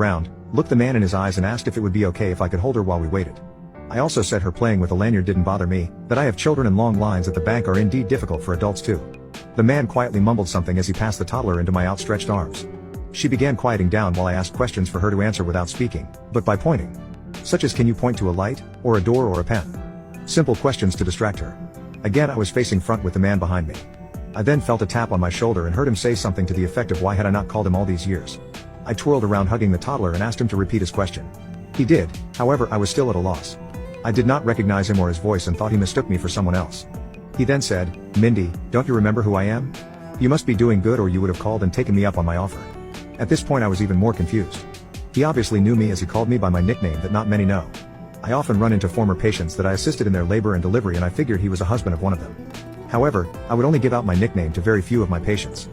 around, looked the man in his eyes and asked if it would be okay if I could hold her while we waited. I also said her playing with a lanyard didn't bother me, that I have children and long lines at the bank are indeed difficult for adults too. The man quietly mumbled something as he passed the toddler into my outstretched arms. She began quieting down while I asked questions for her to answer without speaking, but by pointing. Such as, can you point to a light, or a door or a pen? Simple questions to distract her. Again I was facing front with the man behind me. I then felt a tap on my shoulder and heard him say something to the effect of why had I not called him all these years. I twirled around hugging the toddler and asked him to repeat his question. He did, however I was still at a loss. I did not recognize him or his voice and thought he mistook me for someone else. He then said, "Mindy, don't you remember who I am? You must be doing good or you would have called and taken me up on my offer." At this point I was even more confused. He obviously knew me as he called me by my nickname that not many know. I often run into former patients that I assisted in their labor and delivery and I figured he was a husband of one of them. However, I would only give out my nickname to very few of my patients.